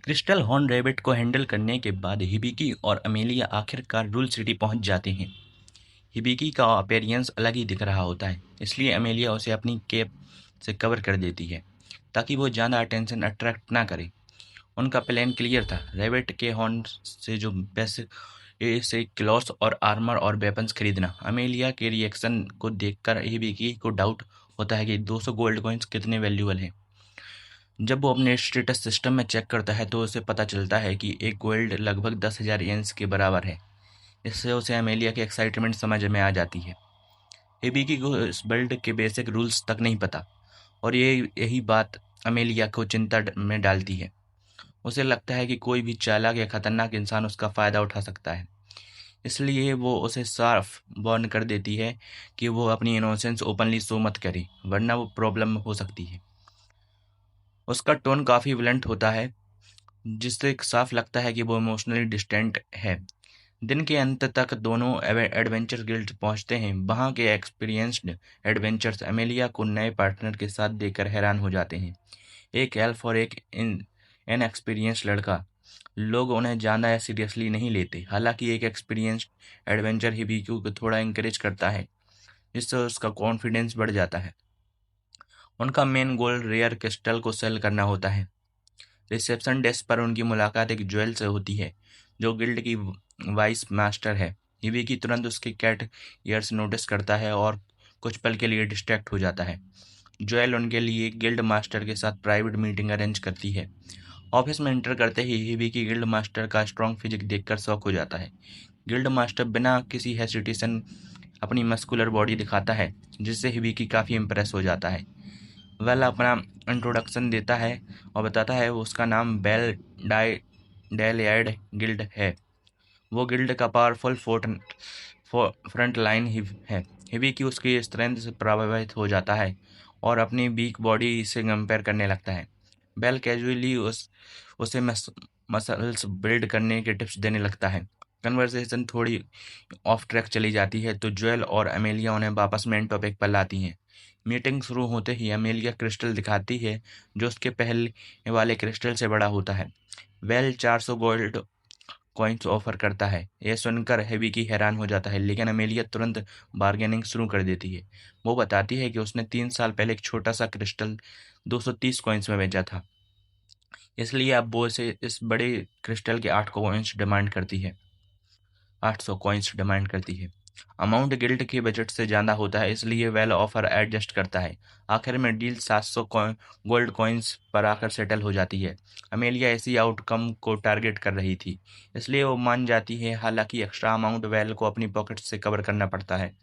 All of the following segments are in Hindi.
क्रिस्टल हॉर्न रैबिट को हैंडल करने के बाद हिबिकी और अमेलिया आखिरकार रूल सिटी पहुंच जाते हैं। हिबिकी का अपीयरेंस अलग ही दिख रहा होता है, इसलिए अमेलिया उसे अपनी कैप से कवर कर देती है ताकि वो ज़्यादा अटेंशन अट्रैक्ट ना करे। उनका प्लान क्लियर था, रैबिट के हॉर्न से जो पैसे से क्लॉथ्स और आर्मर और वेपन्स खरीदना। अमेलिया के रिएक्शन को देखकर हिबिकी को डाउट होता है कि 200 गोल्ड कॉइन्स कितने वैल्यूबल हैं। जब वो अपने स्टेटस सिस्टम में चेक करता है तो उसे पता चलता है कि एक गोल्ड लगभग 10,000 येन्स के बराबर है। इससे उसे अमेलिया की एक्साइटमेंट समझ में आ जाती है। हिबिकी को इस बिल्ड के बेसिक रूल्स तक नहीं पता, और यही बात अमेलिया को चिंता में डालती है। उसे लगता है कि कोई भी चालाक या खतरनाक इंसान उसका फ़ायदा उठा सकता है, इसलिए वो उसे साफ वार्न कर देती है कि वो अपनी इनोसेंस ओपनली शो मत करे, वरना वो प्रॉब्लम हो सकती है। उसका टोन काफ़ी विलेंट होता है, जिससे साफ लगता है कि वो इमोशनली डिस्टेंट है। दिन के अंत तक दोनों एडवेंचर गिल्ड पहुंचते हैं। वहां के एक्सपीरियंस्ड एडवेंचर्स अमेलिया को नए पार्टनर के साथ देखकर हैरान हो जाते हैं। एक एल्फ और एक इनएक्सपीरियंस्ड लड़का। लोग उन्हें ज़्यादा सीरियसली नहीं लेते, हालांकि एक एक्सपीरियंस्ड एडवेंचर हिबिक्यू को थोड़ा इंकरेज करता है, जिससे उसका कॉन्फिडेंस बढ़ जाता है। उनका मेन गोल रेयर क्रिस्टल को सेल करना होता है। रिसेप्शन डेस्क पर उनकी मुलाकात एक ज्वेल से होती है, जो गिल्ड की वाइस मास्टर है। हिबिकी तुरंत उसके कैट ईयर्स नोटिस करता है और कुछ पल के लिए डिस्ट्रैक्ट हो जाता है। ज्वेल उनके लिए गिल्ड मास्टर के साथ प्राइवेट मीटिंग अरेंज करती है। ऑफिस में एंटर करते ही हिबिकी गिल्ड मास्टर का स्ट्रॉन्ग फिजिक देखकर शॉक हो जाता है। गिल्ड मास्टर बिना किसी हेसिटेशन अपनी मस्कुलर बॉडी दिखाता है, जिससे हिबिकी काफ़ी इम्प्रेस हो जाता है। वेल अपना इंट्रोडक्शन देता है और बताता है उसका नाम बेल डाई डेलियाड गिल्ड है। वो गिल्ड का पावरफुल फ्रंट लाइन ही है। हिबी की उसकी स्ट्रेंथ से प्रभावित हो जाता है और अपनी वीक बॉडी से कंपेयर करने लगता है। बेल कैजुअली उसे मसल्स बिल्ड करने के टिप्स देने लगता है। कन्वर्सेशन थोड़ी ऑफ ट्रैक चली जाती है तो ज्वेल और अमेलिया उन्हें वापस मेन टॉपिक पर लाती हैं। मीटिंग शुरू होते ही अमेलिया क्रिस्टल दिखाती है, जो उसके पहले वाले क्रिस्टल से बड़ा होता है। वेल 400 गोल्ड कॉइन्स ऑफर करता है। यह सुनकर हेबिकी हैरान हो जाता है, लेकिन अमेलिया तुरंत बार्गेनिंग शुरू कर देती है। वो बताती है कि उसने 3 साल पहले एक छोटा सा क्रिस्टल 230 कॉइन्स में बेचा था, इसलिए अब वो इसे इस बड़े क्रिस्टल के 800 कॉइन्स डिमांड करती है। अमाउंट गिल्ड के बजट से ज़्यादा होता है, इसलिए वेल ऑफर एडजस्ट करता है। आखिर में डील 700 गोल्ड कॉइन्स पर आकर सेटल हो जाती है। अमेलिया ऐसी आउटकम को टारगेट कर रही थी, इसलिए वो मान जाती है, हालांकि एक्स्ट्रा अमाउंट वेल को अपनी पॉकेट से कवर करना पड़ता है।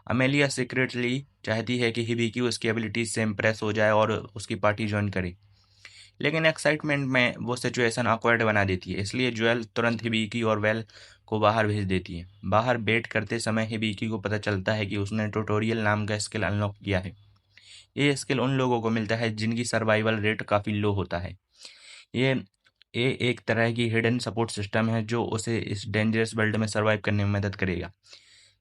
अमेलिया सीक्रेटली चाहती है कि हिबिकी उसकी एबिलिटीज से इम्प्रेस हो जाए और उसकी पार्टी ज्वाइन करे, लेकिन एक्साइटमेंट में वो सिचुएशन ऑकवर्ड बना देती है, इसलिए ज्वेल तुरंत हिबिकी और वेल को बाहर भेज देती है। बाहर वेट करते समय हिबिकी को पता चलता है कि उसने ट्यूटोरियल नाम का स्किल अनलॉक किया है। ये स्किल उन लोगों को मिलता है जिनकी सर्वाइवल रेट काफ़ी लो होता है। ये ये एक तरह की हिडन सपोर्ट सिस्टम है जो उसे इस डेंजरस वर्ल्ड में सर्वाइव करने में मदद करेगा।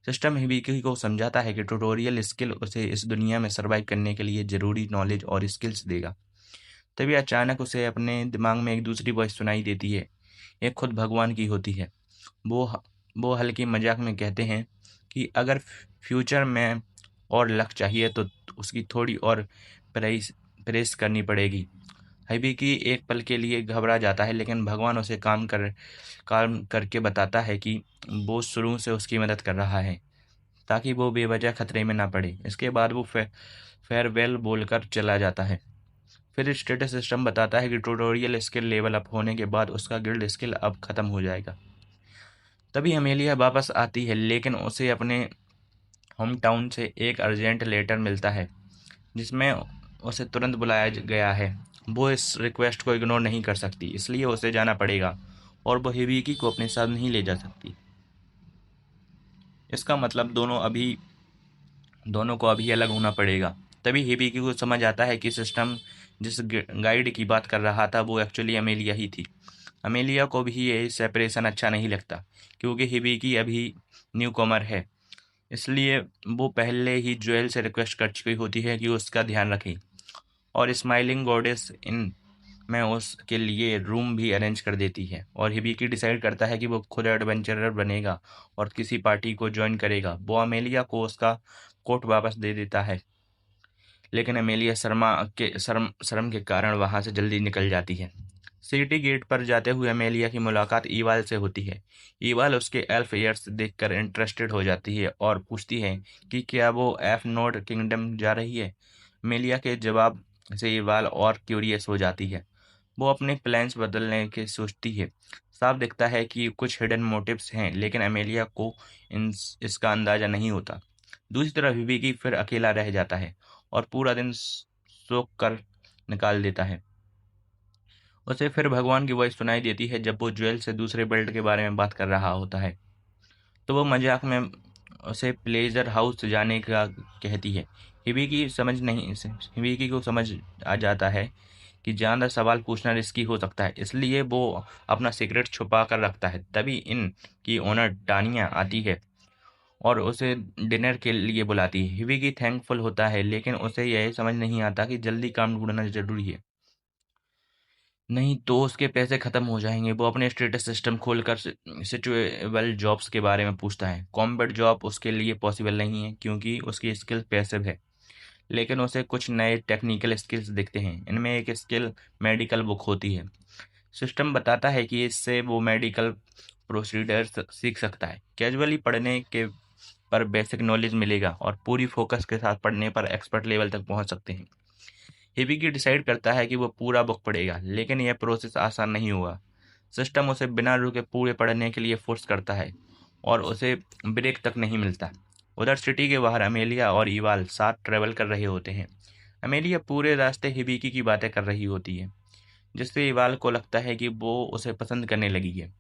सिस्टम हिबिकी को समझाता है कि ट्यूटोरियल स्किल उसे इस दुनिया में सर्वाइव करने के लिए ज़रूरी नॉलेज और स्किल्स देगा। तभी अचानक उसे अपने दिमाग में एक दूसरी वॉइस सुनाई देती है। ये खुद भगवान की होती है। वो ह- वो हल्की मजाक में कहते हैं कि अगर फ्यूचर में और लक चाहिए तो उसकी थोड़ी और प्रेस प्रेस करनी पड़ेगी। हबीकी एक पल के लिए घबरा जाता है, लेकिन भगवान उसे काम करके बताता है कि वो शुरू से उसकी मदद कर रहा है, ताकि वो बेवजह खतरे में ना पड़े। इसके बाद वो फेयरवेल बोलकर चला जाता है। फिर स्टेटस सिस्टम बताता है कि ट्यूटोरियल स्किल लेवल अप होने के बाद उसका गिल्ड स्किल अब खत्म हो जाएगा। तभी अमेलिया वापस आती है, लेकिन उसे अपने होम टाउन से एक अर्जेंट लेटर मिलता है, जिसमें उसे तुरंत बुलाया गया है। वो इस रिक्वेस्ट को इग्नोर नहीं कर सकती, इसलिए उसे जाना पड़ेगा, और वो हिबिकी को अपने साथ नहीं ले जा सकती। इसका मतलब दोनों को अभी अलग होना पड़ेगा। तभी हिबिकी को समझ आता है कि सिस्टम जिस गाइड की बात कर रहा था वो एक्चुअली अमेलिया ही थी। अमेलिया को भी ये सेपरेशन अच्छा नहीं लगता, क्योंकि हिबिकी अभी न्यू कमर है, इसलिए वो पहले ही ज्वेल से रिक्वेस्ट कर चुकी होती है कि उसका ध्यान रखें। और स्माइलिंग गॉडेस इन में उसके लिए रूम भी अरेंज कर देती है और हिबिकी डिसाइड करता है कि वो खुद एडवेंचरर बनेगा और किसी पार्टी को ज्वाइन करेगा। वो अमेलिया को उसका कोट वापस दे देता है, लेकिन अमेलिया शर्म के कारण वहां से जल्दी निकल जाती है। सिटी गेट पर जाते हुए अमेलिया की मुलाकात ईवाल से होती है। ईवाल उसके एल्फ ईयर्स देखकर इंटरेस्टेड हो जाती है और पूछती है कि क्या वो एफ नोड किंगडम जा रही है। अमेलिया के जवाब से ईवाल और क्यूरियस हो जाती है। वो अपने प्लान्स बदलने की सोचती है। साफ दिखता है कि कुछ हिडन मोटिव्स हैं, लेकिन अमेलिया को इसका अंदाजा नहीं होता। दूसरी तरफ विवेकी फिर अकेला रह जाता है और पूरा दिन सोच कर निकाल देता है। उसे फिर भगवान की वॉइस सुनाई देती है जब वो ज्वेल से दूसरे बेल्ट के बारे में बात कर रहा होता है। तो वो मजाक में उसे प्लेजर हाउस जाने का कहती है। हिबिकी को समझ आ जाता है कि ज़्यादा सवाल पूछना रिस्की हो सकता है, इसलिए वो अपना सीक्रेट छुपा कर रखता है। तभी इन की ओनर टानिया आती है और उसे डिनर के लिए बुलाती है। हिबिकी थैंकफुल होता है, लेकिन उसे यह समझ नहीं आता कि जल्दी काम ढूंढना जरूरी है, नहीं तो उसके पैसे खत्म हो जाएंगे। वो अपने स्टेटस सिस्टम खोलकर सिचुएबल जॉब्स के बारे में पूछता है। कॉम्बैट जॉब उसके लिए पॉसिबल नहीं है क्योंकि उसकी स्किल पैसिव है, लेकिन उसे कुछ नए टेक्निकल स्किल्स दिखते हैं। इनमें एक स्किल मेडिकल बुक होती है। सिस्टम बताता है कि इससे वो मेडिकल प्रोसीडर्स सीख सकता है। कैजुअली पढ़ने के पर बेसिक नॉलेज मिलेगा और पूरी फोकस के साथ पढ़ने पर एक्सपर्ट लेवल तक पहुंच सकते हैं। हिबिकी डिसाइड करता है कि वो पूरा बुक पढ़ेगा, लेकिन यह प्रोसेस आसान नहीं होगा। सिस्टम उसे बिना रुके पूरे पढ़ने के लिए फोर्स करता है और उसे ब्रेक तक नहीं मिलता। उधर सिटी के बाहर अमेलिया और इवाल साथ ट्रेवल कर रहे होते हैं। अमेलिया पूरे रास्ते हिबिकी की बातें कर रही होती है, जिससे इवाल को लगता है कि वो उसे पसंद करने लगी है।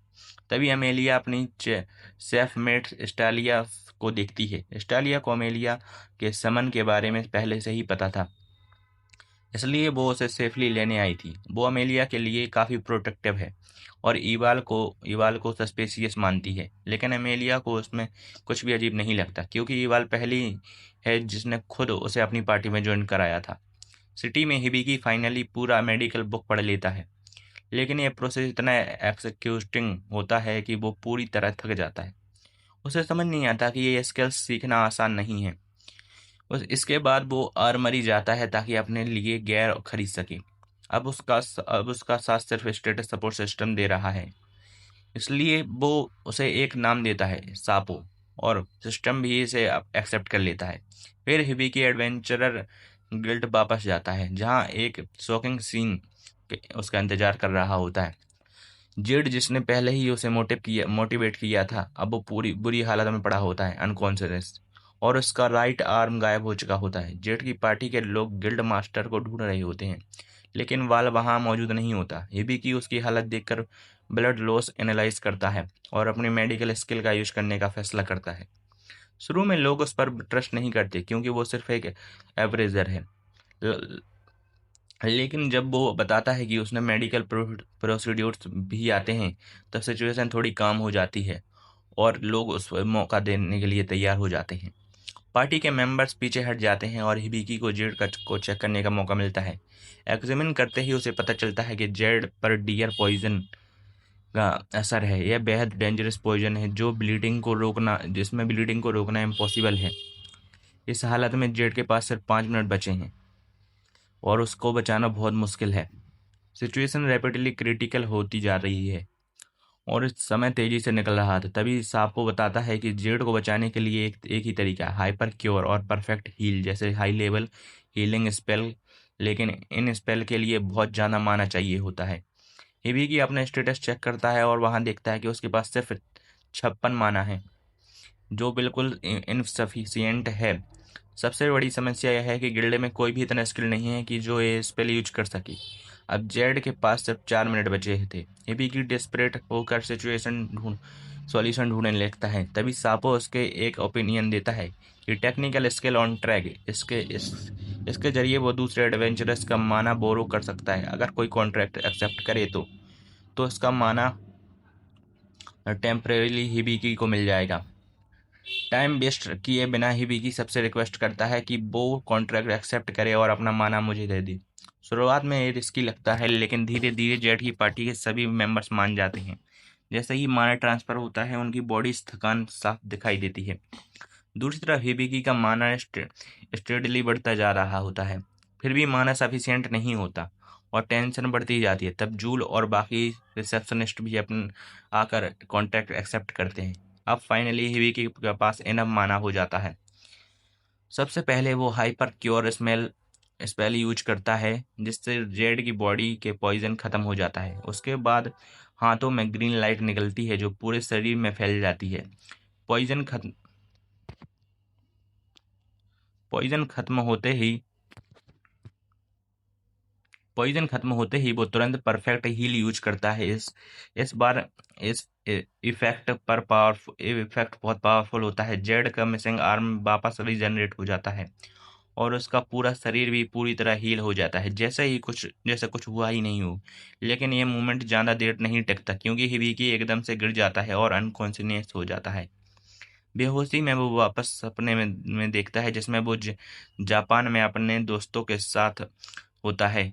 तभी अमेलिया अपनी सेफ मेट स्टालिया को देखती है। स्टालिया को अमेलिया के समन के बारे में पहले से ही पता था, इसलिए वो उसे सेफली लेने आई थी। वो अमेलिया के लिए काफ़ी प्रोटेक्टिव है और इवाल को सस्पेशियस मानती है, लेकिन अमेलिया को उसमें कुछ भी अजीब नहीं लगता क्योंकि इवाल पहली है जिसने खुद उसे अपनी पार्टी में ज्वाइन कराया था। सिटी में हिबिकी फाइनली पूरा मेडिकल बुक पढ़ लेता है, लेकिन यह प्रोसेस इतना एक्सक्यूटिंग होता है कि वो पूरी तरह थक जाता है। उसे समझ नहीं आता कि ये स्किल्स सीखना आसान नहीं है। इसके बाद वो आर्मरी जाता है ताकि अपने लिए गियर खरीद सके। अब उसका साथ सिर्फ स्टेटस सपोर्ट सिस्टम दे रहा है, इसलिए वो उसे एक नाम देता है, सापो, और सिस्टम भी इसे एक्सेप्ट कर लेता है। फिर हिबिकी एडवेंचरर गिल्ड वापस जाता है, जहाँ एक शॉकिंग सीन उसका इंतजार कर रहा होता है। जेड, जिसने पहले ही उसे मोटिवेट किया था, अब वो पूरी बुरी हालत में पड़ा होता है, अनकॉन्शियस, और उसका राइट आर्म गायब हो चुका होता है। जेड की पार्टी के लोग गिल्ड मास्टर को ढूंढ रहे होते हैं, लेकिन वाल वहां मौजूद नहीं होता। हिबिकी उसकी हालत देखकर ब्लड लॉस एनालाइज करता है और अपनी मेडिकल स्किल का यूज करने का फैसला करता है। शुरू में लोग उस पर ट्रस्ट नहीं करते क्योंकि वो सिर्फ एक एवरेजर है, लेकिन जब वो बताता है कि उसने मेडिकल प्रोसीड्यूर्स भी आते हैं, तब सिचुएशन थोड़ी काम हो जाती है और लोग उस मौका देने के लिए तैयार हो जाते हैं। पार्टी के मेंबर्स पीछे हट जाते हैं और हिबिकी को जेड को चेक करने का मौका मिलता है। एग्जामिन करते ही उसे पता चलता है कि जेड पर डियर पॉइजन का असर है। यह बेहद डेंजरस पॉइजन है जिसमें ब्लीडिंग को रोकना इम्पॉसिबल है। इस हालत में जेड के पास सिर्फ 5 मिनट बचे हैं और उसको बचाना बहुत मुश्किल है। सिचुएशन रैपिडली क्रिटिकल होती जा रही है और इस समय तेजी से निकल रहा था। तभी सांप बताता है कि जेड को बचाने के लिए एक ही तरीका है, हाइपर क्योर और परफेक्ट हील जैसे हाई लेवल हीलिंग स्पेल, लेकिन इन स्पेल के लिए बहुत ज़्यादा माना चाहिए होता है। हिबिकी अपना स्टेटस चेक करता है और वहां देखता है कि उसके पास सिर्फ 56 माना है, जो बिल्कुल इनसफिशियंट है। सबसे बड़ी समस्या यह है कि गिल्ड में कोई भी इतना स्किल नहीं है कि जो ये स्पेल यूज कर सके। अब जेड के पास सिर्फ 4 मिनट बचे थे। हिबिकी डेस्परेट होकर सॉल्यूशन ढूंढने लगता है। तभी सापो उसके एक ओपिनियन देता है कि टेक्निकल स्किल ऑन ट्रैक, इसके जरिए वो दूसरे एडवेंचरस का माना बोरो कर सकता है। अगर कोई कॉन्ट्रैक्ट एक्सेप्ट करे तो इसका माना टेम्परेरीली हिबिकी को मिल जाएगा। टाइम वेस्ट किए बिना हिबिकी सबसे रिक्वेस्ट करता है कि वो कॉन्ट्रैक्ट एक्सेप्ट करे और अपना माना मुझे दे दे। शुरुआत में ये रिस्की लगता है, लेकिन धीरे धीरे जेड की पार्टी के सभी मेंबर्स मान जाते हैं। जैसे ही माना ट्रांसफर होता है, उनकी बॉडी थकान साफ दिखाई देती है। दूसरी तरफ हिबिकी का माना स्टेडली बढ़ता जा रहा होता है, फिर भी माना सफिशिएंट नहीं होता और टेंशन बढ़ती जाती है। तब जूल और बाकी रिसेप्शनिस्ट भी अपन आकर कॉन्ट्रैक्ट एक्सेप्ट करते हैं। अब फाइनली हिबिकी के पास इनफ माना हो जाता है। सबसे पहले वो हाइपर क्योर स्पेल यूज करता है, जिससे जेड की बॉडी के पॉइजन खत्म हो जाता है। उसके बाद हाथों में ग्रीन लाइट निकलती है जो पूरे शरीर में फैल जाती है। पॉइजन खत्म पॉइजन खत्म होते ही पॉइजन खत्म होते ही वो तुरंत परफेक्ट हील यूज करता है। इस बार इस इफेक्ट बहुत पावरफुल होता है। जेड का मिसिंग आर्म वापस रीजनरेट हो जाता है और उसका पूरा शरीर भी पूरी तरह हील हो जाता है, जैसे कुछ हुआ ही नहीं हो। लेकिन ये मूवमेंट ज़्यादा देर नहीं टिकता, क्योंकि हिबिकी एकदम से गिर जाता है और अनकॉन्शियस हो जाता है। बेहोशी में वो वापस सपने में देखता है, जिसमें वो जापान में अपने दोस्तों के साथ होता है।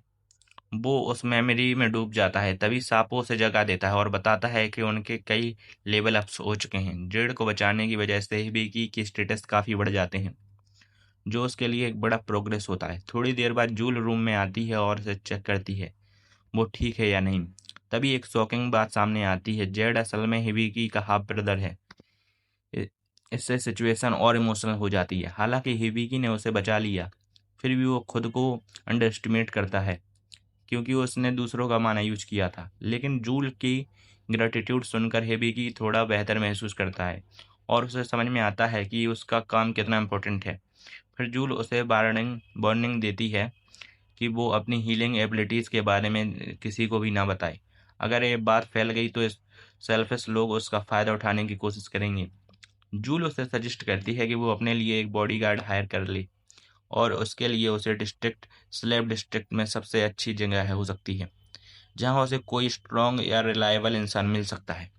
वो उस मेमोरी में डूब जाता है, तभी सापो उसे जगा देता है और बताता है कि उनके कई लेवल अप्स हो चुके हैं। जेड को बचाने की वजह से हिबिकी की स्टेटस काफ़ी बढ़ जाते हैं, जो उसके लिए एक बड़ा प्रोग्रेस होता है। थोड़ी देर बाद जूल रूम में आती है और उसे चेक करती है वो ठीक है या नहीं। तभी एक शॉकिंग बात सामने आती है, जेड असल में हिबिकी का हाफ ब्रदर है। इ- इससे सिचुएशन और इमोशनल हो जाती है। हालांकि हिबिकी ने उसे बचा लिया, फिर भी वो खुद को अंडर एस्टिमेट करता है, क्योंकि उसने दूसरों का माना यूज किया था। लेकिन जूल की ग्रेटिट्यूड सुनकर हिबिकी थोड़ा बेहतर महसूस करता है और उसे समझ में आता है कि उसका काम कितना इम्पोर्टेंट है। फिर जूल उसे वार्निंग देती है कि वो अपनी हीलिंग एबिलिटीज़ के बारे में किसी को भी ना बताए। अगर ये बात फैल गई तो सेल्फिश लोग उसका फ़ायदा उठाने की कोशिश करेंगे। जूल उसे सजेस्ट करती है कि वो अपने लिए एक बॉडीगार्ड हायर कर ले, और उसके लिए उसे स्लेव डिस्ट्रिक्ट में सबसे अच्छी जगह हो सकती है, जहाँ उसे कोई स्ट्रॉन्ग या रिलायबल इंसान मिल सकता है।